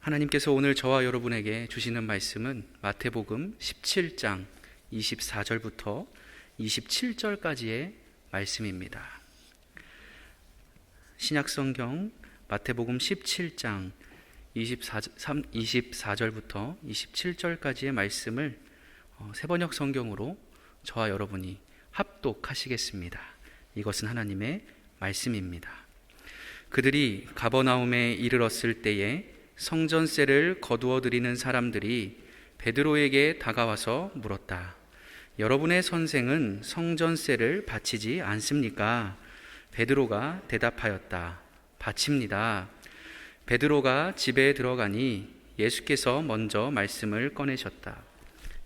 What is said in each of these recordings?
하나님께서 오늘 저와 여러분에게 주시는 말씀은 마태복음 17장 24절부터 27절까지의 말씀입니다. 신약성경 마태복음 17장 24절부터 27절까지의 말씀을 세번역 성경으로 저와 여러분이 합독하시겠습니다. 이것은 하나님의 말씀입니다. 그들이 가버나움에 이르렀을 때에 성전세를 거두어 드리는 사람들이 베드로에게 다가와서 물었다. 여러분의 선생은 성전세를 바치지 않습니까? 베드로가 대답하였다. 바칩니다. 베드로가 집에 들어가니 예수께서 먼저 말씀을 꺼내셨다.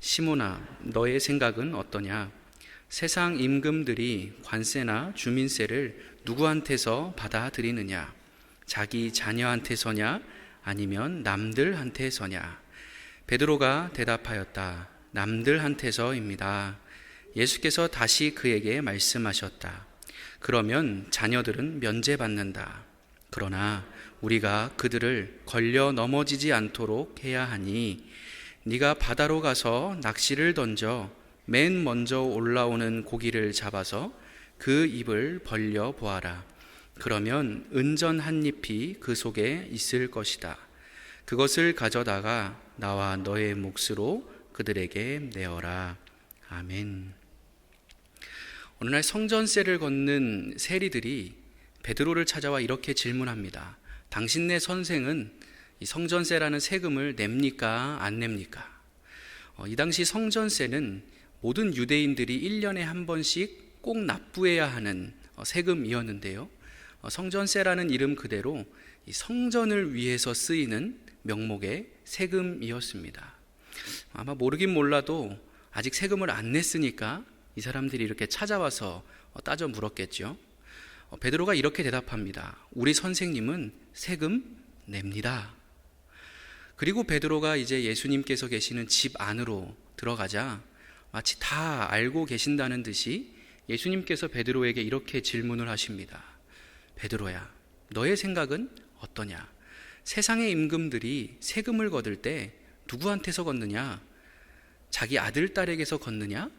시몬아, 너의 생각은 어떠냐? 세상 임금들이 관세나 주민세를 누구한테서 받아들이느냐? 자기 자녀한테서냐? 아니면 남들한테서냐? 베드로가 대답하였다. 남들한테서입니다. 예수께서 다시 그에게 말씀하셨다. 그러면 자녀들은 면제받는다. 그러나 우리가 그들을 걸려 넘어지지 않도록 해야 하니 네가 바다로 가서 낚시를 던져 맨 먼저 올라오는 고기를 잡아서 그 입을 벌려 보아라. 그러면 은전 한 잎이 그 속에 있을 것이다. 그것을 가져다가 나와 너의 몫으로 그들에게 내어라. 아멘. 어느 날 성전세를 걷는 세리들이 베드로를 찾아와 이렇게 질문합니다. 당신네 선생은 이 성전세라는 세금을 냅니까? 안 냅니까? 이 당시 성전세는 모든 유대인들이 1년에 한 번씩 꼭 납부해야 하는 세금이었는데요. 성전세라는 이름 그대로 이 성전을 위해서 쓰이는 명목의 세금이었습니다. 아마 모르긴 몰라도 아직 세금을 안 냈으니까 이 사람들이 이렇게 찾아와서 따져 물었겠죠. 베드로가 이렇게 대답합니다. 우리 선생님은 세금 냅니다. 그리고 베드로가 이제 예수님께서 계시는 집 안으로 들어가자 마치 다 알고 계신다는 듯이 예수님께서 베드로에게 이렇게 질문을 하십니다. 베드로야, 너의 생각은 어떠냐? 세상의 임금들이 세금을 거둘 때 누구한테서 걷느냐? 자기 아들, 딸에게서 걷느냐?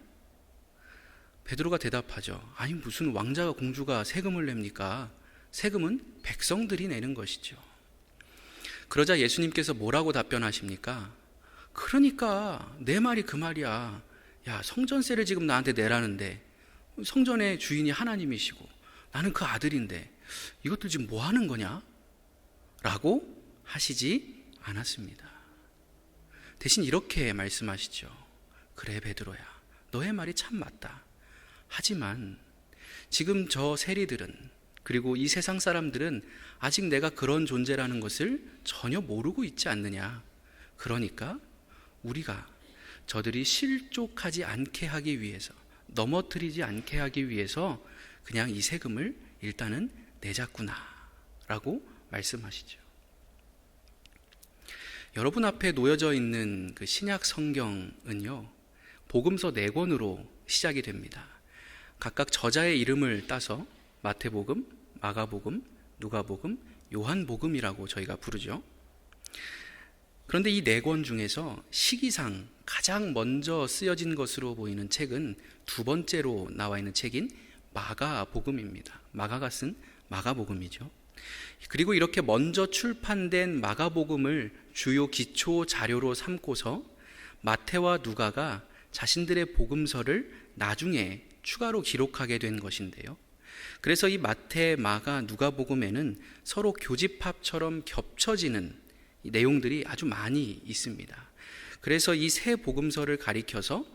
베드로가 대답하죠. 아니, 무슨 왕자가 공주가 세금을 냅니까? 세금은 백성들이 내는 것이죠. 그러자 예수님께서 뭐라고 답변하십니까? 그러니까 내 말이 그 말이야. 야, 성전세를 지금 나한테 내라는데 성전의 주인이 하나님이시고 나는 그 아들인데 이것들 지금 뭐 하는 거냐? 라고 하시지 않았습니다. 대신 이렇게 말씀하시죠. 그래 베드로야, 너의 말이 참 맞다. 하지만 지금 저 세리들은, 그리고 이 세상 사람들은 아직 내가 그런 존재라는 것을 전혀 모르고 있지 않느냐. 그러니까 우리가 저들이 실족하지 않게 하기 위해서, 넘어뜨리지 않게 하기 위해서 그냥 이 세금을 일단은 내자꾸나 라고 말씀하시죠. 여러분 앞에 놓여져 있는 그 신약 성경은요, 복음서 4권으로 시작이 됩니다. 각각 저자의 이름을 따서 마태복음, 마가복음, 누가복음, 요한복음이라고 저희가 부르죠. 그런데 이 4권 중에서 시기상 가장 먼저 쓰여진 것으로 보이는 책은 두 번째로 나와 있는 책인 마가복음입니다. 마가가 쓴 마가복음이죠. 그리고 이렇게 먼저 출판된 마가복음을 주요 기초 자료로 삼고서 마태와 누가가 자신들의 복음서를 나중에 추가로 기록하게 된 것인데요. 그래서 이 마태, 마가, 누가복음에는 서로 교집합처럼 겹쳐지는 내용들이 아주 많이 있습니다. 그래서 이 세 복음서를 가리켜서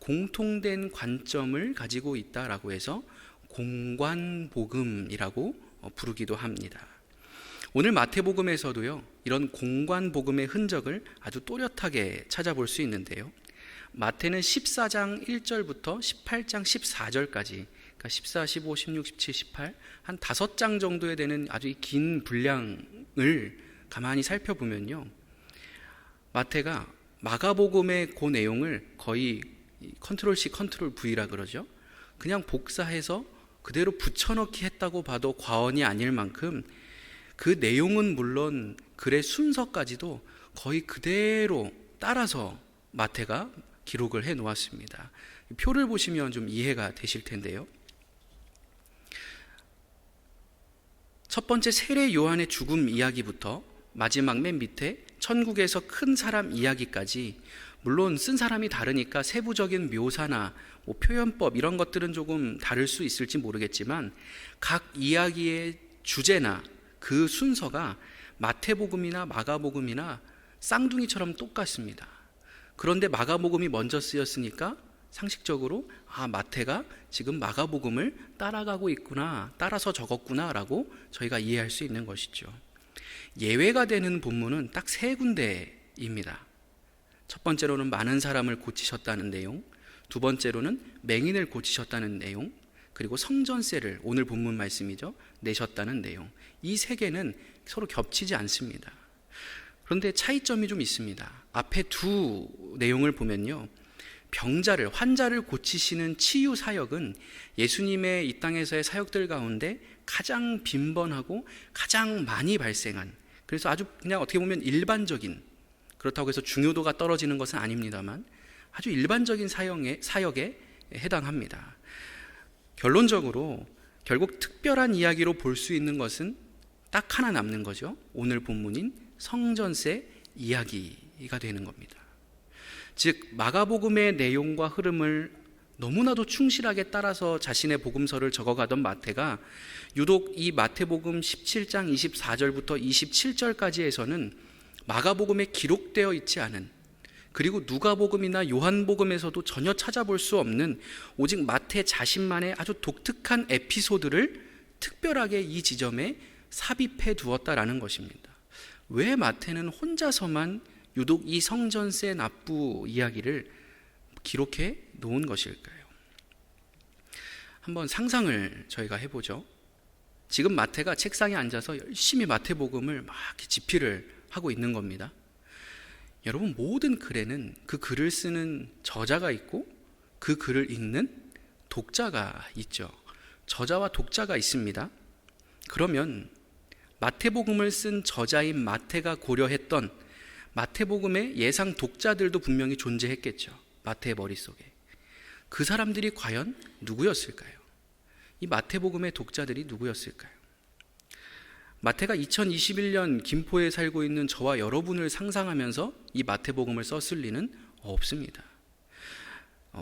공통된 관점을 가지고 있다라고 해서 공관복음이라고 부르기도 합니다. 오늘 마태복음에서도요, 이런 공관복음의 흔적을 아주 또렷하게 찾아볼 수 있는데요. 마태는 14장 1절부터 18장 14절까지, 그러니까 14, 15, 16, 17, 18, 한 5장 정도에 되는 아주 긴 분량을 가만히 살펴보면요, 마태가 마가복음의 그 내용을 거의 컨트롤 C, 컨트롤 V라 그러죠. 그냥 복사해서 그대로 붙여넣기 했다고 봐도 과언이 아닐 만큼 그 내용은 물론 글의 순서까지도 거의 그대로 따라서 마태가 기록을 해 놓았습니다. 표를 보시면 좀 이해가 되실 텐데요. 첫 번째 세례 요한의 죽음 이야기부터 마지막 맨 밑에 천국에서 큰 사람 이야기까지, 물론 쓴 사람이 다르니까 세부적인 묘사나 표현법 이런 것들은 조금 다를 수 있을지 모르겠지만 각 이야기의 주제나 그 순서가 마태복음이나 마가복음이나 쌍둥이처럼 똑같습니다. 그런데 마가복음이 먼저 쓰였으니까 상식적으로 마태가 지금 마가복음을 따라가고 있구나, 따라서 적었구나 라고 저희가 이해할 수 있는 것이죠. 예외가 되는 본문은 딱 3군데입니다. 첫 번째로는 많은 사람을 고치셨다는 내용, 두 번째로는 맹인을 고치셨다는 내용, 그리고 성전세를, 오늘 본문 말씀이죠, 내셨다는 내용. 이 3개는 서로 겹치지 않습니다. 그런데 차이점이 좀 있습니다. 앞에 두 내용을 보면요, 병자를, 환자를 고치시는 치유 사역은 예수님의 이 땅에서의 사역들 가운데 가장 빈번하고 가장 많이 발생한, 그래서 아주 그냥 어떻게 보면 일반적인, 그렇다고 해서 중요도가 떨어지는 것은 아닙니다만 아주 일반적인 사역에 해당합니다. 결론적으로 결국 특별한 이야기로 볼 수 있는 것은 딱 하나 남는 거죠. 오늘 본문인 성전세 이야기가 되는 겁니다. 즉 마가복음의 내용과 흐름을 너무나도 충실하게 따라서 자신의 복음서를 적어가던 마태가 유독 이 마태복음 17장 24절부터 27절까지에서는 마가복음에 기록되어 있지 않은, 그리고 누가복음이나 요한복음에서도 전혀 찾아볼 수 없는 오직 마태 자신만의 아주 독특한 에피소드를 특별하게 이 지점에 삽입해 두었다라는 것입니다. 왜 마태는 혼자서만 유독 이 성전세 납부 이야기를 기록해 놓은 것일까요? 한번 상상을 저희가 해보죠. 지금 마태가 책상에 앉아서 열심히 마태복음을 막 집필을 하고 있는 겁니다. 여러분, 모든 글에는 그 글을 쓰는 저자가 있고 그 글을 읽는 독자가 있죠. 저자와 독자가 있습니다. 그러면 마태복음을 쓴 저자인 마태가 고려했던 마태복음의 예상 독자들도 분명히 존재했겠죠. 마태의 머릿속에. 그 사람들이 과연 누구였을까요? 이 마태복음의 독자들이 누구였을까요? 마태가 2021년 김포에 살고 있는 저와 여러분을 상상하면서 이 마태복음을 썼을 리는 없습니다.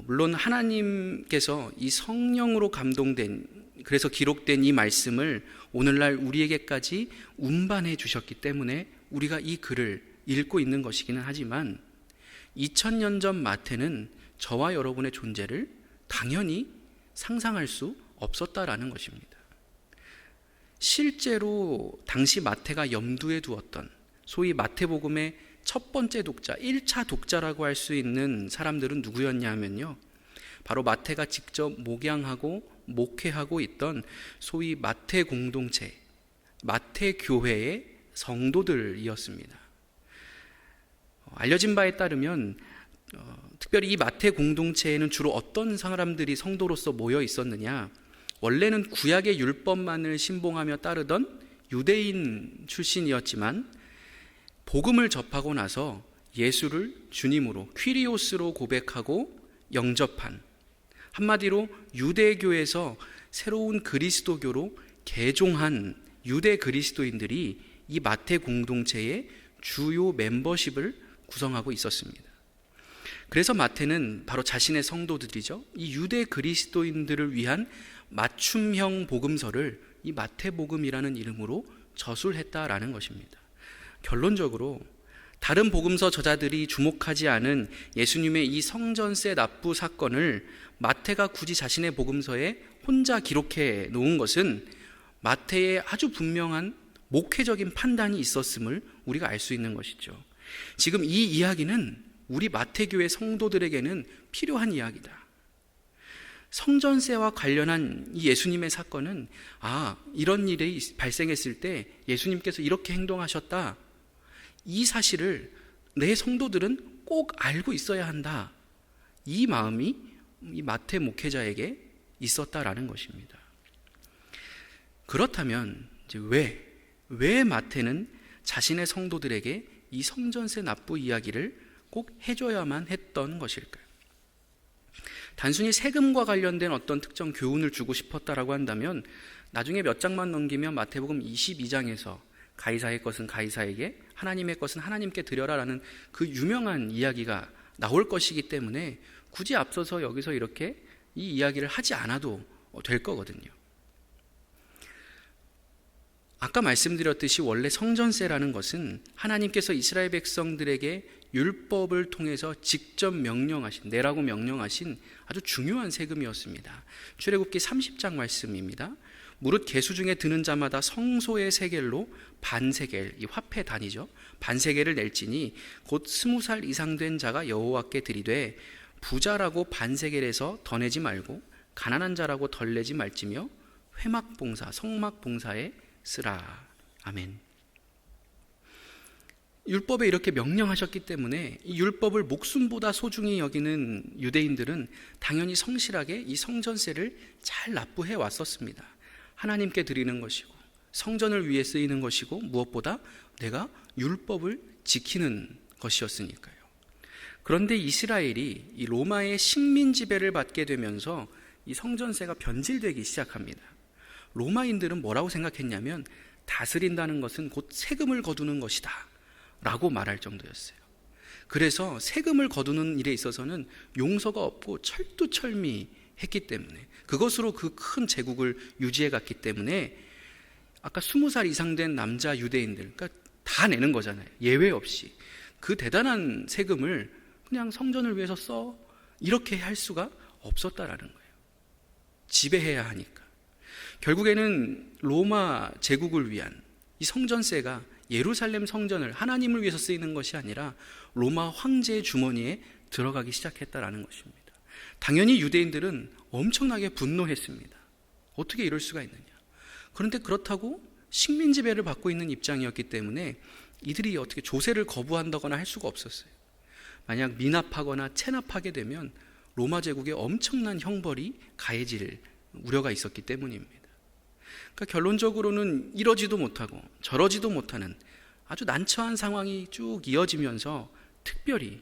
물론 하나님께서 이 성령으로 감동된, 그래서 기록된 이 말씀을 오늘날 우리에게까지 운반해 주셨기 때문에 우리가 이 글을 읽고 있는 것이기는 하지만 2000년 전 마태는 저와 여러분의 존재를 당연히 상상할 수 없었다라는 것입니다. 실제로 당시 마태가 염두에 두었던 소위 마태복음의 첫 번째 독자, 1차 독자라고 할 수 있는 사람들은 누구였냐 하면요, 바로 마태가 직접 목양하고 목회하고 있던 소위 마태 공동체, 마태 교회의 성도들이었습니다. 알려진 바에 따르면 특별히 이 마태 공동체에는 주로 어떤 사람들이 성도로서 모여 있었느냐, 원래는 구약의 율법만을 신봉하며 따르던 유대인 출신이었지만 복음을 접하고 나서 예수를 주님으로, 퀴리오스로 고백하고 영접한, 한마디로 유대교에서 새로운 그리스도교로 개종한 유대 그리스도인들이 이 마태 공동체의 주요 멤버십을 구성하고 있었습니다. 그래서 마태는 바로 자신의 성도들이죠, 이 유대 그리스도인들을 위한 맞춤형 복음서를 이 마태복음이라는 이름으로 저술했다라는 것입니다. 결론적으로 다른 복음서 저자들이 주목하지 않은 예수님의 이 성전세 납부 사건을 마태가 굳이 자신의 복음서에 혼자 기록해 놓은 것은 마태의 아주 분명한 목회적인 판단이 있었음을 우리가 알 수 있는 것이죠. 지금 이 이야기는 우리 마태교회 성도들에게는 필요한 이야기다. 성전세와 관련한 이 예수님의 사건은 이런 일이 발생했을 때 예수님께서 이렇게 행동하셨다, 이 사실을 내 성도들은 꼭 알고 있어야 한다, 이 마음이 이 마태 목회자에게 있었다라는 것입니다. 그렇다면 이제 왜 왜 마태는 자신의 성도들에게 이 성전세 납부 이야기를 꼭 해줘야만 했던 것일까요? 단순히 세금과 관련된 어떤 특정 교훈을 주고 싶었다라고 한다면 나중에 몇 장만 넘기면 마태복음 22장에서 가이사의 것은 가이사에게, 하나님의 것은 하나님께 드려라라는 그 유명한 이야기가 나올 것이기 때문에 굳이 앞서서 여기서 이렇게 이 이야기를 하지 않아도 될 거거든요. 아까 말씀드렸듯이 원래 성전세라는 것은 하나님께서 이스라엘 백성들에게 율법을 통해서 직접 명령하신, 내라고 명령하신 아주 중요한 세금이었습니다. 출애굽기 30장 말씀입니다. 무릇 계수 중에 드는 자마다 성소의 세겔로 반세겔, 이 화폐 단위죠, 반세겔을 낼지니 곧 20살 이상 된 자가 여호와께 드리되 부자라고 반세겔에서 더 내지 말고 가난한 자라고 덜 내지 말지며 회막봉사, 성막봉사에 쓰라. 아멘. 율법에 이렇게 명령하셨기 때문에 이 율법을 목숨보다 소중히 여기는 유대인들은 당연히 성실하게 이 성전세를 잘 납부해 왔었습니다. 하나님께 드리는 것이고 성전을 위해 쓰이는 것이고 무엇보다 내가 율법을 지키는 것이었으니까요. 그런데 이스라엘이 이 로마의 식민 지배를 받게 되면서 이 성전세가 변질되기 시작합니다. 로마인들은 뭐라고 생각했냐면 다스린다는 것은 곧 세금을 거두는 것이다 라고 말할 정도였어요. 그래서 세금을 거두는 일에 있어서는 용서가 없고 철두철미했기 때문에, 그것으로 그 큰 제국을 유지해 갔기 때문에 아까 20살 이상 된 남자 유대인들, 그러니까 다 내는 거잖아요. 예외 없이. 그 대단한 세금을 그냥 성전을 위해서 써, 이렇게 할 수가 없었다라는 거예요. 지배해야 하니까. 결국에는 로마 제국을 위한 이 성전세가 예루살렘 성전을 하나님을 위해서 쓰이는 것이 아니라 로마 황제의 주머니에 들어가기 시작했다라는 것입니다. 당연히 유대인들은 엄청나게 분노했습니다. 어떻게 이럴 수가 있느냐. 그런데 그렇다고 식민 지배를 받고 있는 입장이었기 때문에 이들이 어떻게 조세를 거부한다거나 할 수가 없었어요. 만약 미납하거나 체납하게 되면 로마 제국에 엄청난 형벌이 가해질 우려가 있었기 때문입니다. 그러니까 결론적으로는 이러지도 못하고 저러지도 못하는 아주 난처한 상황이 쭉 이어지면서 특별히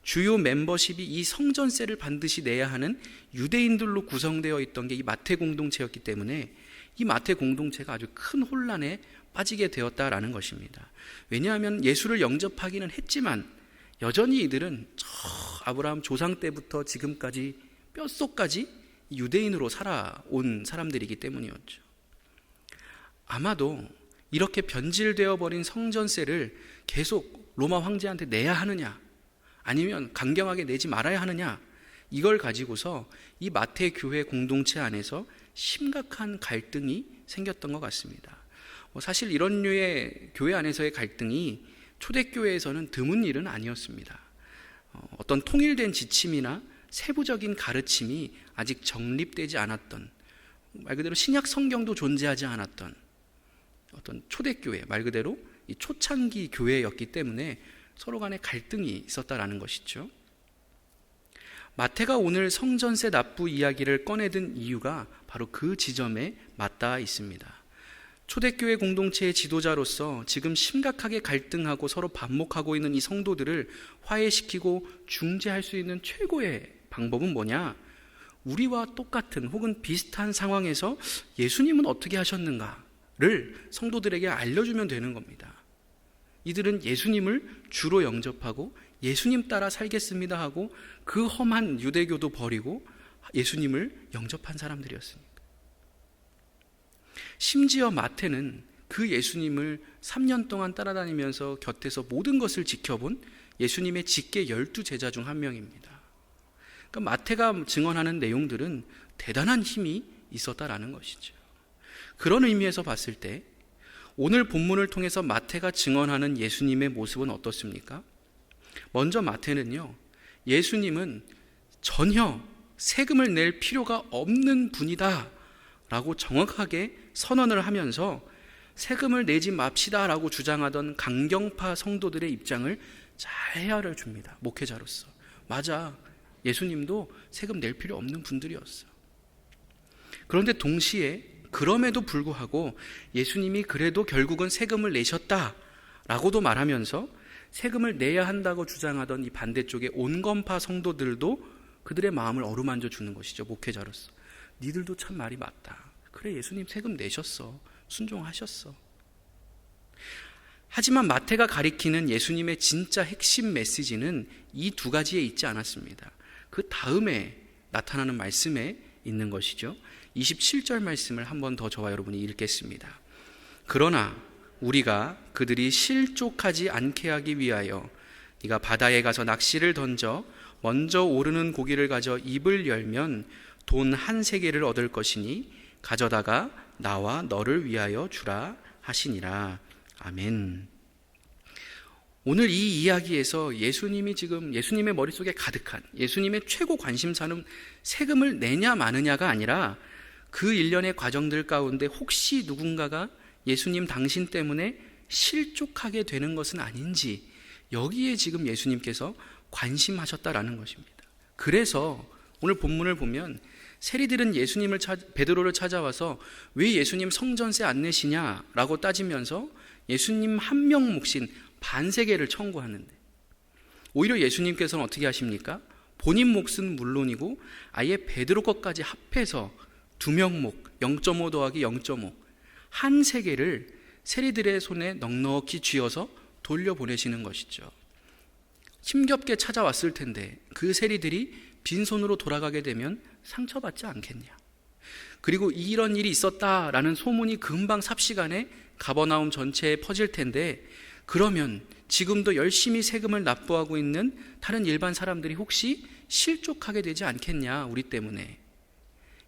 주요 멤버십이 이 성전세를 반드시 내야 하는 유대인들로 구성되어 있던 게 이 마태 공동체였기 때문에 이 마태 공동체가 아주 큰 혼란에 빠지게 되었다라는 것입니다. 왜냐하면 예수를 영접하기는 했지만 여전히 이들은 저 아브라함 조상 때부터 지금까지 뼛속까지 유대인으로 살아온 사람들이기 때문이었죠. 아마도 이렇게 변질되어 버린 성전세를 계속 로마 황제한테 내야 하느냐, 아니면 강경하게 내지 말아야 하느냐, 이걸 가지고서 이 마태 교회 공동체 안에서 심각한 갈등이 생겼던 것 같습니다. 사실 이런 류의 교회 안에서의 갈등이 초대교회에서는 드문 일은 아니었습니다. 어떤 통일된 지침이나 세부적인 가르침이 아직 정립되지 않았던, 말 그대로 신약 성경도 존재하지 않았던 어떤 초대교회, 말 그대로 이 초창기 교회였기 때문에 서로 간에 갈등이 있었다라는 것이죠. 마태가 오늘 성전세 납부 이야기를 꺼내든 이유가 바로 그 지점에 맞닿아 있습니다. 초대교회 공동체의 지도자로서 지금 심각하게 갈등하고 서로 반목하고 있는 이 성도들을 화해시키고 중재할 수 있는 최고의 방법은 뭐냐? 우리와 똑같은 혹은 비슷한 상황에서 예수님은 어떻게 하셨는가를 성도들에게 알려주면 되는 겁니다. 이들은 예수님을 주로 영접하고 예수님 따라 살겠습니다 하고 그 험한 유대교도 버리고 예수님을 영접한 사람들이었으니까. 심지어 마태는 그 예수님을 3년 동안 따라다니면서 곁에서 모든 것을 지켜본 예수님의 직계 12제자 중 한 명입니다. 그러니까 마태가 증언하는 내용들은 대단한 힘이 있었다라는 것이죠. 그런 의미에서 봤을 때 오늘 본문을 통해서 마태가 증언하는 예수님의 모습은 어떻습니까? 먼저 마태는요, 예수님은 전혀 세금을 낼 필요가 없는 분이다 라고 정확하게 선언을 하면서 세금을 내지 맙시다 라고 주장하던 강경파 성도들의 입장을 잘 헤아려 줍니다. 목회자로서. 맞아, 예수님도 세금 낼 필요 없는 분들이었어. 그런데 동시에 그럼에도 불구하고 예수님이 그래도 결국은 세금을 내셨다라고도 말하면서 세금을 내야 한다고 주장하던 이 반대쪽의 온건파 성도들도 그들의 마음을 어루만져 주는 것이죠. 목회자로서 니들도 참 말이 맞다. 그래, 예수님 세금 내셨어. 순종하셨어. 하지만 마태가 가리키는 예수님의 진짜 핵심 메시지는 이 두 가지에 있지 않았습니다. 그 다음에 나타나는 말씀에 있는 것이죠. 27절 말씀을 한 번 더 저와 여러분이 읽겠습니다. 그러나 우리가 그들이 실족하지 않게 하기 위하여 네가 바다에 가서 낚시를 던져 먼저 오르는 고기를 가져 입을 열면 돈 한 세겔을 얻을 것이니 가져다가 나와 너를 위하여 주라 하시니라. 아멘. 오늘 이 이야기에서 예수님이 지금 예수님의 머릿속에 가득한 예수님의 최고 관심사는 세금을 내냐 마느냐가 아니라 그 일련의 과정들 가운데 혹시 누군가가 예수님 당신 때문에 실족하게 되는 것은 아닌지 여기에 지금 예수님께서 관심하셨다라는 것입니다. 그래서 오늘 본문을 보면 세리들은 베드로를 찾아와서 왜 예수님 성전세 안 내시냐라고 따지면서 예수님 한 명 몫인 반세겔을 청구하는데 오히려 예수님께서는 어떻게 하십니까? 본인 몫은 물론이고 아예 베드로 것까지 합해서 두 명 몫 0.5 더하기 0.5 한 세겔을 세리들의 손에 넉넉히 쥐어서 돌려보내시는 것이죠. 힘겹게 찾아왔을 텐데 그 세리들이 빈손으로 돌아가게 되면 상처받지 않겠냐. 그리고 이런 일이 있었다라는 소문이 금방 삽시간에 가버나움 전체에 퍼질 텐데 그러면 지금도 열심히 세금을 납부하고 있는 다른 일반 사람들이 혹시 실족하게 되지 않겠냐, 우리 때문에.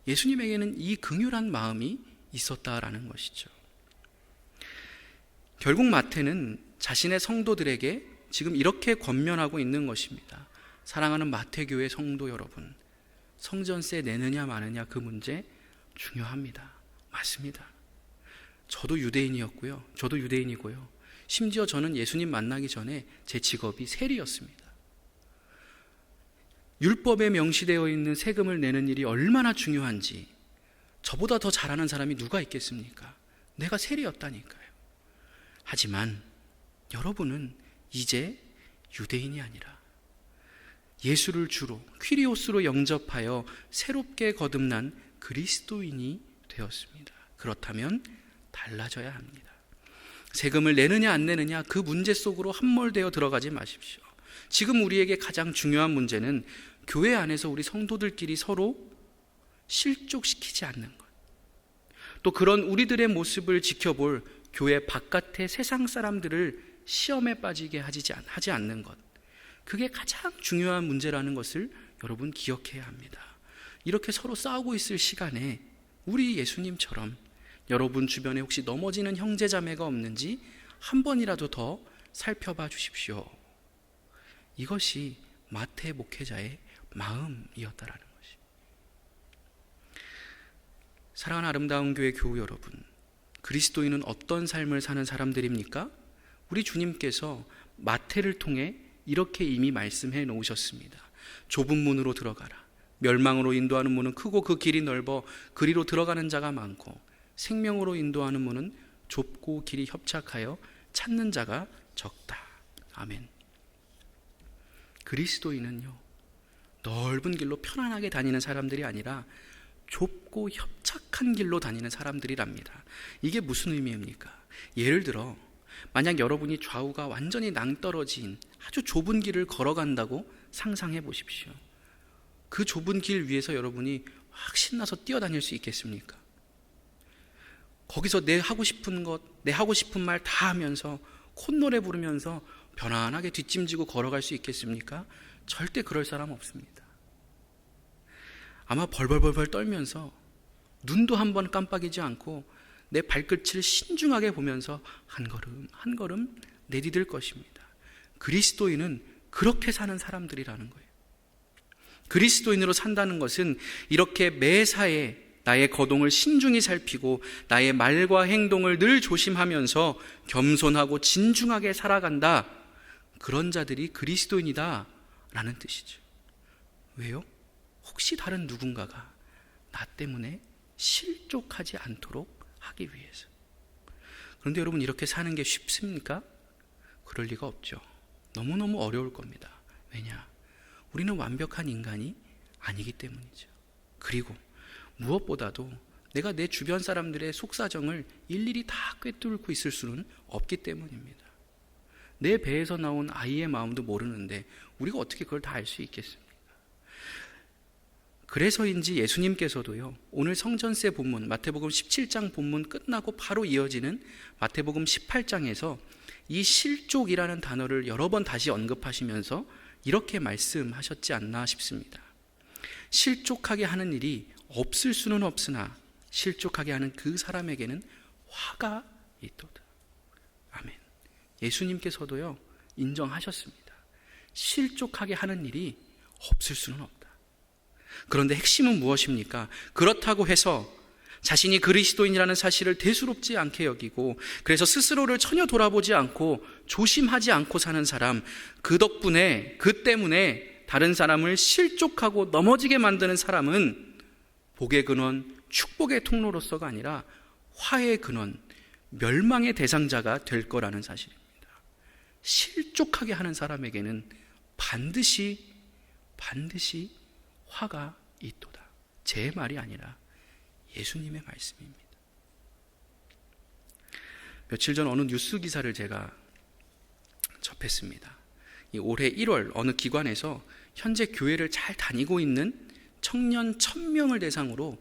예수님에게는 이 긍휼한 마음이 있었다라는 것이죠. 결국 마태는 자신의 성도들에게 지금 이렇게 권면하고 있는 것입니다. 사랑하는 마태교회 성도 여러분, 성전세 내느냐 마느냐 그 문제 중요합니다. 맞습니다. 저도 유대인이었고요. 저도 유대인이고요. 심지어 저는 예수님 만나기 전에 제 직업이 세리였습니다. 율법에 명시되어 있는 세금을 내는 일이 얼마나 중요한지 저보다 더 잘하는 사람이 누가 있겠습니까? 내가 세리였다니까요. 하지만 여러분은 이제 유대인이 아니라 예수를 주로 퀴리오스로 영접하여 새롭게 거듭난 그리스도인이 되었습니다. 그렇다면 달라져야 합니다. 세금을 내느냐 안 내느냐 그 문제 속으로 함몰되어 들어가지 마십시오. 지금 우리에게 가장 중요한 문제는 교회 안에서 우리 성도들끼리 서로 실족시키지 않는 것, 또 그런 우리들의 모습을 지켜볼 교회 바깥의 세상 사람들을 시험에 빠지게 하지 않는 것, 그게 가장 중요한 문제라는 것을 여러분 기억해야 합니다. 이렇게 서로 싸우고 있을 시간에 우리 예수님처럼 여러분 주변에 혹시 넘어지는 형제자매가 없는지 한 번이라도 더 살펴봐 주십시오. 이것이 마태 목회자의 마음이었다라는 것이. 사랑하는 아름다운 교회 교우 여러분, 그리스도인은 어떤 삶을 사는 사람들입니까? 우리 주님께서 마태를 통해 이렇게 이미 말씀해 놓으셨습니다. 좁은 문으로 들어가라. 멸망으로 인도하는 문은 크고 그 길이 넓어 그리로 들어가는 자가 많고 생명으로 인도하는 문은 좁고 길이 협착하여 찾는 자가 적다. 아멘. 그리스도인은요, 넓은 길로 편안하게 다니는 사람들이 아니라 좁고 협착한 길로 다니는 사람들이랍니다. 이게 무슨 의미입니까? 예를 들어 만약 여러분이 좌우가 완전히 낭떠러진 아주 좁은 길을 걸어간다고 상상해 보십시오. 그 좁은 길 위에서 여러분이 확 신나서 뛰어다닐 수 있겠습니까? 거기서 내 하고 싶은 것, 내 하고 싶은 말 다 하면서 콧노래 부르면서 편안하게 뒷짐지고 걸어갈 수 있겠습니까? 절대 그럴 사람 없습니다. 아마 벌벌벌 떨면서 눈도 한번 깜빡이지 않고 내 발끝을 신중하게 보면서 한 걸음 한 걸음 내디딜 것입니다. 그리스도인은 그렇게 사는 사람들이라는 거예요. 그리스도인으로 산다는 것은 이렇게 매사에 나의 거동을 신중히 살피고 나의 말과 행동을 늘 조심하면서 겸손하고 진중하게 살아간다. 그런 자들이 그리스도인이다 라는 뜻이죠. 왜요? 혹시 다른 누군가가 나 때문에 실족하지 않도록 하기 위해서. 그런데 여러분, 이렇게 사는 게 쉽습니까? 그럴 리가 없죠. 너무너무 어려울 겁니다. 왜냐? 우리는 완벽한 인간이 아니기 때문이죠. 그리고 무엇보다도 내가 내 주변 사람들의 속사정을 일일이 다 꿰뚫고 있을 수는 없기 때문입니다. 내 배에서 나온 아이의 마음도 모르는데 우리가 어떻게 그걸 다 알 수 있겠습니까? 그래서인지 예수님께서도요, 오늘 성전세 본문 마태복음 17장 본문 끝나고 바로 이어지는 마태복음 18장에서 이 실족이라는 단어를 여러 번 다시 언급하시면서 이렇게 말씀하셨지 않나 싶습니다. 실족하게 하는 일이 없을 수는 없으나 실족하게 하는 그 사람에게는 화가 있도다. 아멘. 예수님께서도요, 인정하셨습니다. 실족하게 하는 일이 없을 수는 없다. 그런데 핵심은 무엇입니까? 그렇다고 해서 자신이 그리스도인이라는 사실을 대수롭지 않게 여기고, 그래서 스스로를 전혀 돌아보지 않고 조심하지 않고 사는 사람, 그 때문에 다른 사람을 실족하고 넘어지게 만드는 사람은 복의 근원, 축복의 통로로서가 아니라 화의 근원, 멸망의 대상자가 될 거라는 사실입니다. 실족하게 하는 사람에게는 반드시 화가 있도다. 제 말이 아니라 예수님의 말씀입니다. 며칠 전 어느 뉴스 기사를 제가 접했습니다. 올해 1월 어느 기관에서 현재 교회를 잘 다니고 있는 청년 1000명을 대상으로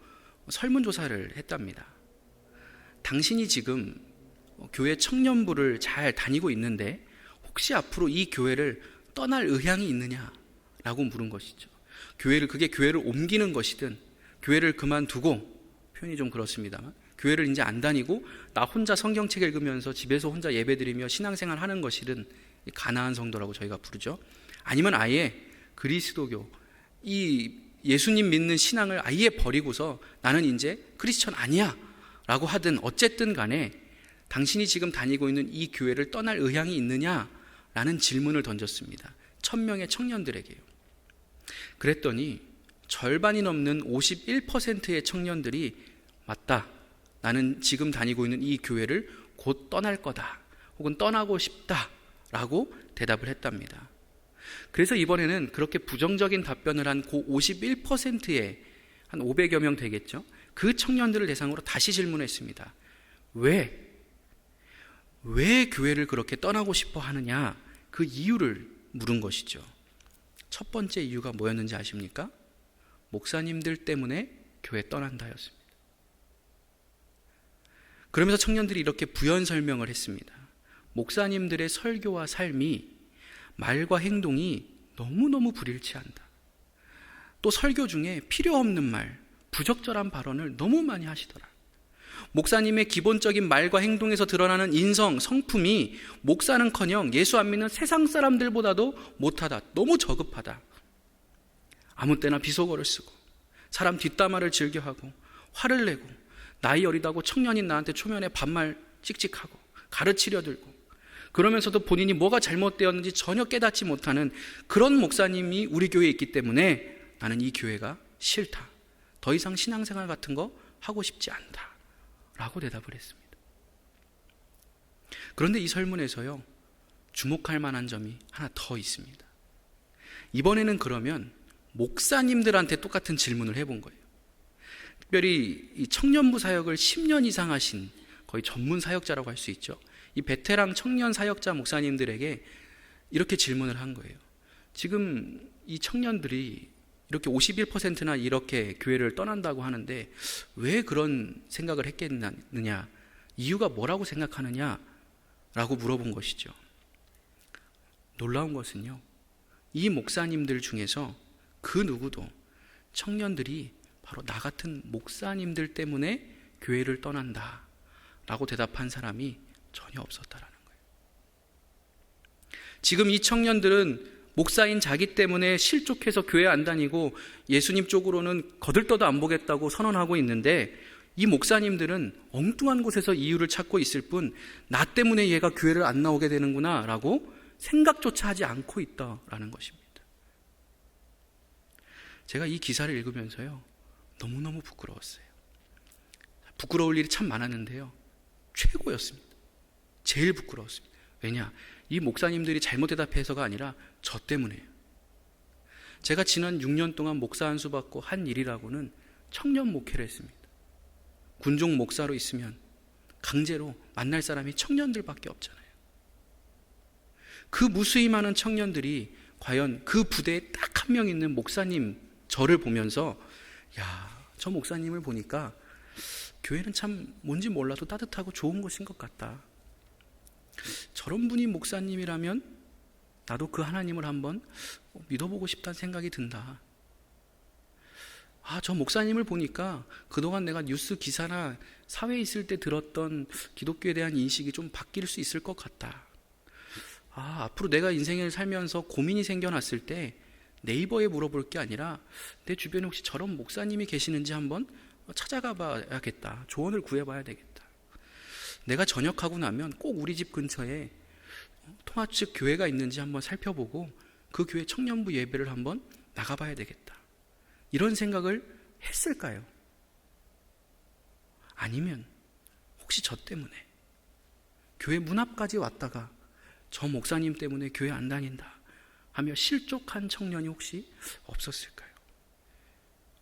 설문조사를 했답니다. 당신이 지금 교회 청년부를 잘 다니고 있는데 혹시 앞으로 이 교회를 떠날 의향이 있느냐라고 물은 것이죠. 그게 교회를 옮기는 것이든 교회를 그만두고, 표현이 좀 그렇습니다만, 교회를 이제 안 다니고 나 혼자 성경책 읽으면서 집에서 혼자 예배드리며 신앙생활 하는 것이든, 가나안 성도라고 저희가 부르죠. 아니면 아예 그리스도교, 이 예수님 믿는 신앙을 아예 버리고서 나는 이제 크리스천 아니야 라고 하든, 어쨌든 간에 당신이 지금 다니고 있는 이 교회를 떠날 의향이 있느냐라는 질문을 던졌습니다. 1000명의 청년들에게요. 그랬더니 절반이 넘는 51%의 청년들이 맞다, 나는 지금 다니고 있는 이 교회를 곧 떠날 거다, 혹은 떠나고 싶다 라고 대답을 했답니다. 그래서 이번에는 그렇게 부정적인 답변을 한 그 51%의 한 500여 명 되겠죠, 그 청년들을 대상으로 다시 질문했습니다. 왜 교회를 그렇게 떠나고 싶어 하느냐, 그 이유를 물은 것이죠. 첫 번째 이유가 뭐였는지 아십니까? 목사님들 때문에 교회 떠난다였습니다. 그러면서 청년들이 이렇게 부연 설명을 했습니다. 목사님들의 설교와 삶이, 말과 행동이 너무너무 불일치한다. 또 설교 중에 필요 없는 말, 부적절한 발언을 너무 많이 하시더라. 목사님의 기본적인 말과 행동에서 드러나는 인성, 성품이 목사는커녕 예수 안 믿는 세상 사람들보다도 못하다, 너무 저급하다. 아무 때나 비속어를 쓰고 사람 뒷담화를 즐겨하고 화를 내고 나이 어리다고 청년인 나한테 초면에 반말 찍찍하고 가르치려 들고, 그러면서도 본인이 뭐가 잘못되었는지 전혀 깨닫지 못하는 그런 목사님이 우리 교회에 있기 때문에 나는 이 교회가 싫다, 더 이상 신앙생활 같은 거 하고 싶지 않다 라고 대답을 했습니다. 그런데 이 설문에서요, 주목할 만한 점이 하나 더 있습니다. 이번에는 그러면 목사님들한테 똑같은 질문을 해본 거예요. 특별히 이 청년부 사역을 10년 이상 하신 거의 전문 사역자라고 할 수 있죠, 이 베테랑 청년 사역자 목사님들에게 이렇게 질문을 한 거예요. 지금 이 청년들이 이렇게 51%나 이렇게 교회를 떠난다고 하는데 왜 그런 생각을 했겠느냐, 이유가 뭐라고 생각하느냐 라고 물어본 것이죠. 놀라운 것은요, 이 목사님들 중에서 그 누구도 청년들이 바로 나 같은 목사님들 때문에 교회를 떠난다 라고 대답한 사람이 전혀 없었다라는 거예요. 지금 이 청년들은 목사인 자기 때문에 실족해서 교회 안 다니고 예수님 쪽으로는 거들떠도 안 보겠다고 선언하고 있는데, 이 목사님들은 엉뚱한 곳에서 이유를 찾고 있을 뿐 나 때문에 얘가 교회를 안 나오게 되는구나 라고 생각조차 하지 않고 있다라는 것입니다. 제가 이 기사를 읽으면서요, 너무너무 부끄러웠어요. 부끄러울 일이 참 많았는데요, 최고였습니다. 제일 부끄러웠습니다. 왜냐? 이 목사님들이 잘못 대답해서가 아니라 저 때문에요. 제가 지난 6년 동안 목사 안수 받고 한 일이라고는 청년 목회를 했습니다. 군종 목사로 있으면 강제로 만날 사람이 청년들밖에 없잖아요. 그 무수히 많은 청년들이 과연 그 부대에 딱 한 명 있는 목사님 저를 보면서, 야, 저 목사님을 보니까 교회는 참 뭔지 몰라도 따뜻하고 좋은 곳인 것 같다. 저런 분이 목사님이라면 나도 그 하나님을 한번 믿어보고 싶다는 생각이 든다. 저 목사님을 보니까 그동안 내가 뉴스 기사나 사회에 있을 때 들었던 기독교에 대한 인식이 좀 바뀔 수 있을 것 같다. 앞으로 내가 인생을 살면서 고민이 생겨났을 때 네이버에 물어볼 게 아니라 내 주변에 혹시 저런 목사님이 계시는지 한번 찾아가 봐야겠다. 조언을 구해봐야 되겠다. 내가 전역하고 나면 꼭 우리 집 근처에 통합 측 교회가 있는지 한번 살펴보고 그 교회 청년부 예배를 한번 나가봐야 되겠다. 이런 생각을 했을까요? 아니면 혹시 저 때문에 교회 문 앞까지 왔다가 저 목사님 때문에 교회 안 다닌다 하며 실족한 청년이 혹시 없었을까요?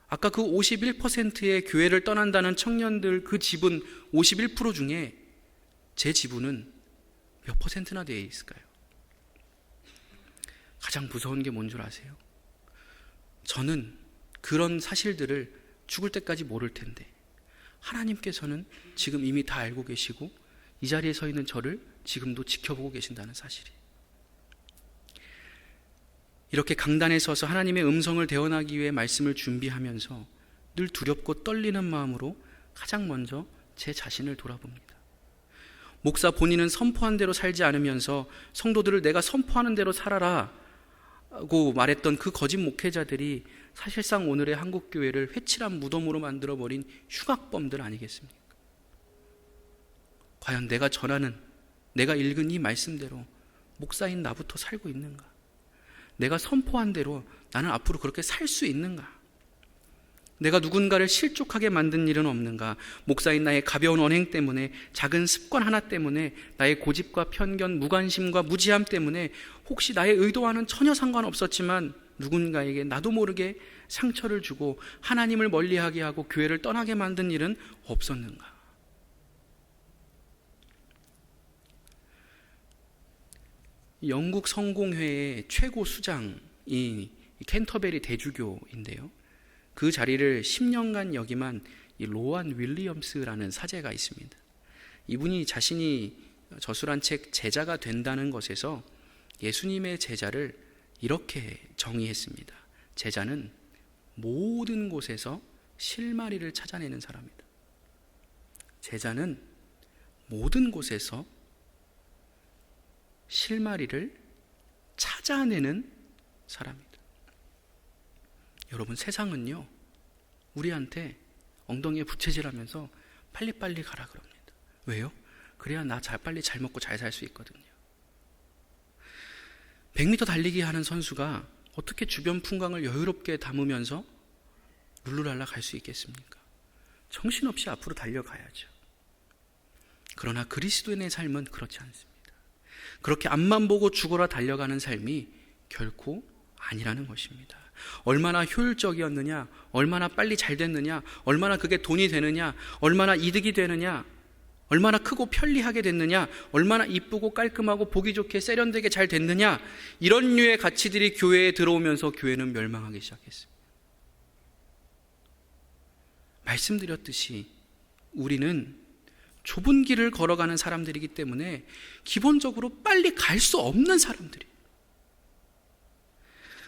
아까 그 51%의 교회를 떠난다는 청년들 그 지분 51% 중에 제 지분은 몇 퍼센트나 되어 있을까요? 가장 무서운 게 뭔 줄 아세요? 저는 그런 사실들을 죽을 때까지 모를 텐데 하나님께서는 지금 이미 다 알고 계시고 이 자리에 서 있는 저를 지금도 지켜보고 계신다는 사실이. 이렇게 강단에 서서 하나님의 음성을 대언하기 위해 말씀을 준비하면서 늘 두렵고 떨리는 마음으로 가장 먼저 제 자신을 돌아봅니다. 목사 본인은 선포한 대로 살지 않으면서 성도들을 내가 선포하는 대로 살아라고 말했던 그 거짓 목회자들이 사실상 오늘의 한국교회를 회칠한 무덤으로 만들어버린 흉악범들 아니겠습니까? 과연 내가 전하는, 내가 읽은 이 말씀대로 목사인 나부터 살고 있는가? 내가 선포한 대로 나는 앞으로 그렇게 살 수 있는가? 내가 누군가를 실족하게 만든 일은 없는가? 목사인 나의 가벼운 언행 때문에, 작은 습관 하나 때문에, 나의 고집과 편견, 무관심과 무지함 때문에 혹시 나의 의도와는 전혀 상관없었지만 누군가에게 나도 모르게 상처를 주고 하나님을 멀리하게 하고 교회를 떠나게 만든 일은 없었는가? 영국 성공회의 최고 수장이 캔터베리 대주교인데요, 그 자리를 10년간 역임한 이 로안 윌리엄스라는 사제가 있습니다. 이분이 자신이 저술한 책 제자가 된다는 것에서 예수님의 제자를 이렇게 정의했습니다. 제자는 모든 곳에서 실마리를 찾아내는 사람이다. 제자는 모든 곳에서 실마리를 찾아내는 사람이다. 여러분, 세상은요 우리한테 엉덩이에 부채질하면서 빨리빨리 가라 그럽니다. 왜요? 그래야 나 빨리 잘 먹고 잘 살 수 있거든요. 100m 달리기 하는 선수가 어떻게 주변 풍광을 여유롭게 담으면서 룰루랄라 갈 수 있겠습니까? 정신없이 앞으로 달려가야죠. 그러나 그리스도인의 삶은 그렇지 않습니다. 그렇게 앞만 보고 죽어라 달려가는 삶이 결코 아니라는 것입니다. 얼마나 효율적이었느냐, 얼마나 빨리 잘 됐느냐, 얼마나 그게 돈이 되느냐, 얼마나 이득이 되느냐, 얼마나 크고 편리하게 됐느냐, 얼마나 이쁘고 깔끔하고 보기 좋게 세련되게 잘 됐느냐, 이런 류의 가치들이 교회에 들어오면서 교회는 멸망하기 시작했습니다. 말씀드렸듯이 우리는 좁은 길을 걸어가는 사람들이기 때문에 기본적으로 빨리 갈 수 없는 사람들이에요.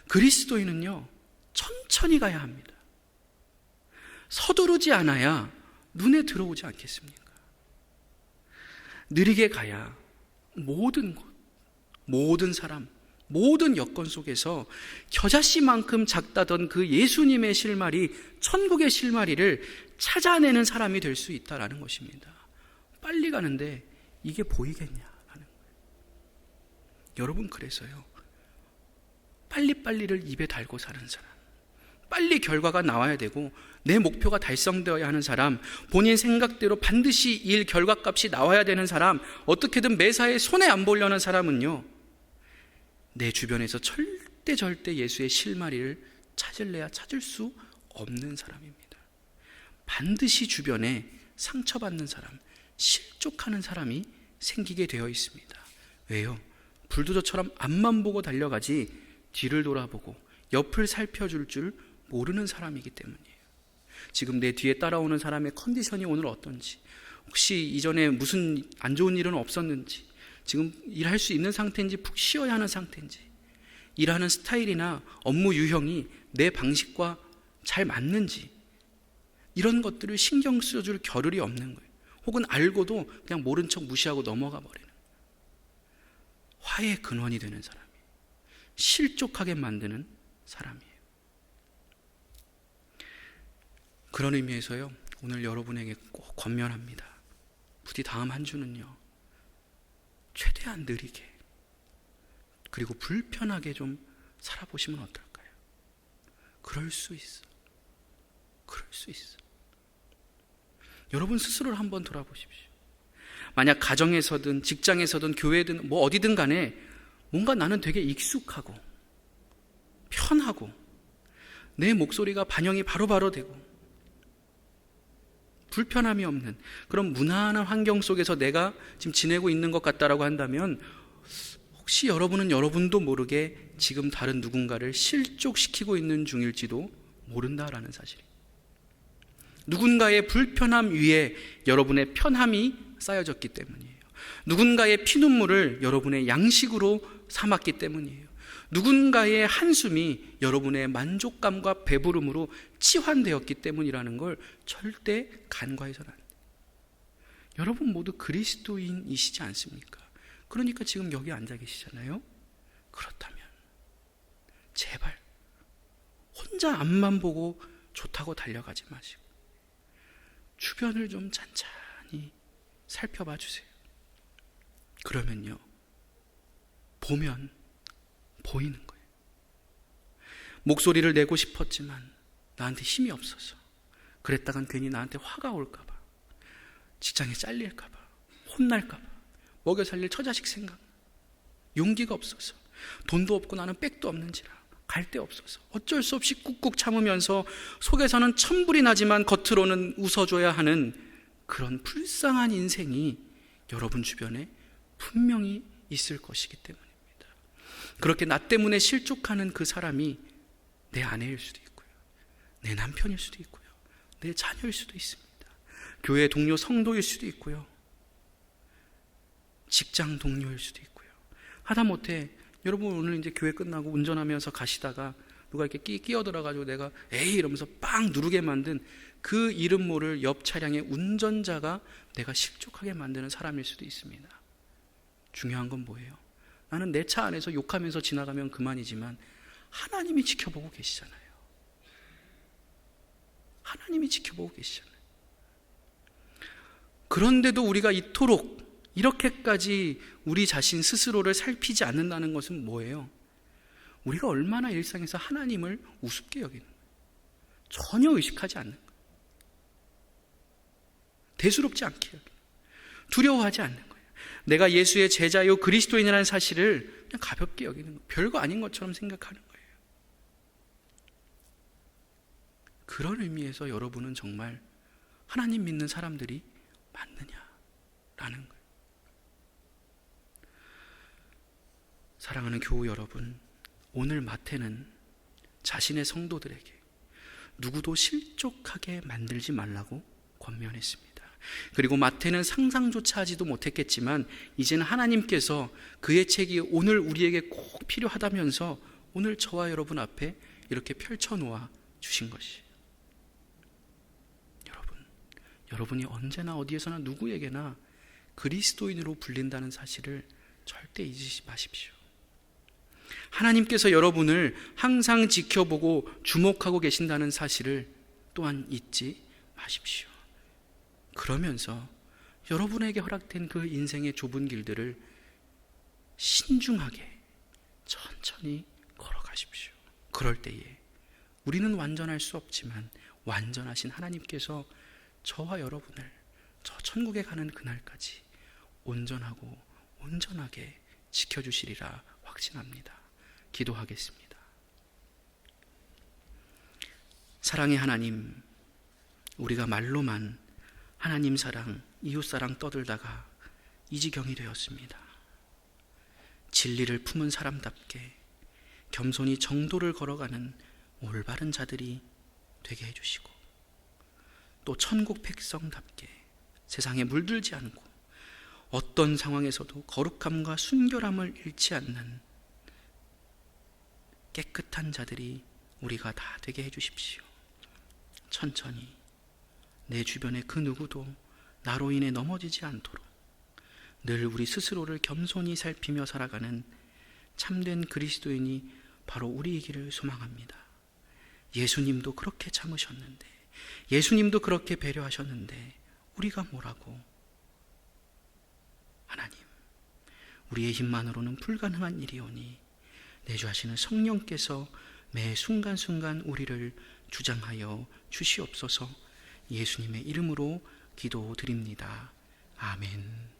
그리스도인은요 천천히 가야 합니다. 서두르지 않아야 눈에 들어오지 않겠습니까? 느리게 가야 모든 곳, 모든 사람, 모든 여건 속에서 겨자씨만큼 작다던 그 예수님의 실마리, 천국의 실마리를 찾아내는 사람이 될 수 있다는 것입니다. 빨리 가는데 이게 보이겠냐라는 거예요. 여러분, 그래서요 빨리빨리를 입에 달고 사는 사람, 빨리 결과가 나와야 되고 내 목표가 달성되어야 하는 사람, 본인 생각대로 반드시 일 결과값이 나와야 되는 사람, 어떻게든 매사에 손해 안 보려는 사람은요, 내 주변에서 절대 예수의 실마리를 찾을래야 찾을 수 없는 사람입니다. 반드시 주변에 상처받는 사람, 실족하는 사람이 생기게 되어 있습니다. 왜요? 불도저처럼 앞만 보고 달려가지 뒤를 돌아보고 옆을 살펴줄 줄 모르는 사람이기 때문이에요. 지금 내 뒤에 따라오는 사람의 컨디션이 오늘 어떤지, 혹시 이전에 무슨 안 좋은 일은 없었는지, 지금 일할 수 있는 상태인지 푹 쉬어야 하는 상태인지, 일하는 스타일이나 업무 유형이 내 방식과 잘 맞는지, 이런 것들을 신경 써줄 겨를이 없는 거예요. 혹은 알고도 그냥 모른 척 무시하고 넘어가 버리는, 화의 근원이 되는 사람이에요. 실족하게 만드는 사람이에요. 그런 의미에서요, 오늘 여러분에게 꼭 권면합니다. 부디 다음 한 주는요, 최대한 느리게 그리고 불편하게 좀 살아보시면 어떨까요? 그럴 수 있어. 그럴 수 있어. 여러분 스스로를 한번 돌아보십시오. 만약 가정에서든 직장에서든 교회든 뭐 어디든 간에 뭔가 나는 되게 익숙하고 편하고 내 목소리가 반영이 바로바로 되고 불편함이 없는 그런 무난한 환경 속에서 내가 지금 지내고 있는 것 같다라고 한다면, 혹시 여러분은 여러분도 모르게 지금 다른 누군가를 실족시키고 있는 중일지도 모른다라는 사실이에요. 누군가의 불편함 위에 여러분의 편함이 쌓여졌기 때문이에요. 누군가의 피눈물을 여러분의 양식으로 삼았기 때문이에요. 누군가의 한숨이 여러분의 만족감과 배부름으로 치환되었기 때문이라는 걸 절대 간과해서는 안 돼요. 여러분 모두 그리스도인이시지 않습니까? 그러니까 지금 여기 앉아 계시잖아요. 그렇다면 제발 혼자 앞만 보고 좋다고 달려가지 마시고 주변을 좀 찬찬히 살펴봐 주세요. 그러면요, 보면 보이는 거예요. 목소리를 내고 싶었지만 나한테 힘이 없어서, 그랬다간 괜히 나한테 화가 올까봐, 직장에 잘릴까봐, 혼날까봐, 먹여 살릴 처자식 생각, 용기가 없어서, 돈도 없고 나는 백도 없는지라 갈 데 없어서 어쩔 수 없이 꾹꾹 참으면서 속에서는 천불이 나지만 겉으로는 웃어줘야 하는 그런 불쌍한 인생이 여러분 주변에 분명히 있을 것이기 때문입니다. 그렇게 나 때문에 실족하는 그 사람이 내 아내일 수도 있고요, 내 남편일 수도 있고요, 내 자녀일 수도 있습니다. 교회 동료 성도일 수도 있고요, 직장 동료일 수도 있고요. 하다못해 여러분 오늘 이제 교회 끝나고 운전하면서 가시다가 누가 이렇게 끼어들어가지고 내가 에이 이러면서 빵 누르게 만든 그 이름 모를 옆 차량의 운전자가 내가 실족하게 만드는 사람일 수도 있습니다. 중요한 건 뭐예요? 나는 내 차 안에서 욕하면서 지나가면 그만이지만 하나님이 지켜보고 계시잖아요. 하나님이 지켜보고 계시잖아요. 그런데도 우리가 이토록 이렇게까지 우리 자신 스스로를 살피지 않는다는 것은 뭐예요? 우리가 얼마나 일상에서 하나님을 우습게 여기는 거예요. 전혀 의식하지 않는 거예요. 대수롭지 않게 여기는 거예요. 두려워하지 않는 거예요. 내가 예수의 제자요 그리스도인이라는 사실을 그냥 가볍게 여기는 거예요. 별거 아닌 것처럼 생각하는 거예요. 그런 의미에서 여러분은 정말 하나님 믿는 사람들이 맞느냐라는 거예요. 사랑하는 교우 여러분, 오늘 마태는 자신의 성도들에게 누구도 실족하게 만들지 말라고 권면했습니다. 그리고 마태는 상상조차 하지도 못했겠지만 이제는 하나님께서 그의 책이 오늘 우리에게 꼭 필요하다면서 오늘 저와 여러분 앞에 이렇게 펼쳐놓아 주신 것이에요. 여러분이 언제나 어디에서나 누구에게나 그리스도인으로 불린다는 사실을 절대 잊으시 마십시오. 하나님께서 여러분을 항상 지켜보고 주목하고 계신다는 사실을 또한 잊지 마십시오. 그러면서 여러분에게 허락된 그 인생의 좁은 길들을 신중하게 천천히 걸어가십시오. 그럴 때에 우리는 완전할 수 없지만 완전하신 하나님께서 저와 여러분을 저 천국에 가는 그날까지 온전하고 온전하게 지켜주시리라 확신합니다. 기도하겠습니다. 사랑의 하나님, 우리가 말로만 하나님 사랑, 이웃 사랑 떠들다가 이 지경이 되었습니다. 진리를 품은 사람답게 겸손히 정도를 걸어가는 올바른 자들이 되게 해주시고, 또 천국 백성답게 세상에 물들지 않고 어떤 상황에서도 거룩함과 순결함을 잃지 않는 깨끗한 자들이 우리가 다 되게 해주십시오. 천천히 내 주변의 그 누구도 나로 인해 넘어지지 않도록 늘 우리 스스로를 겸손히 살피며 살아가는 참된 그리스도인이 바로 우리이기를 소망합니다. 예수님도 그렇게 참으셨는데, 예수님도 그렇게 배려하셨는데 우리가 뭐라고? 하나님, 우리의 힘만으로는 불가능한 일이오니 내주하시는 성령께서 매 순간순간 우리를 주장하여 주시옵소서. 예수님의 이름으로 기도드립니다. 아멘.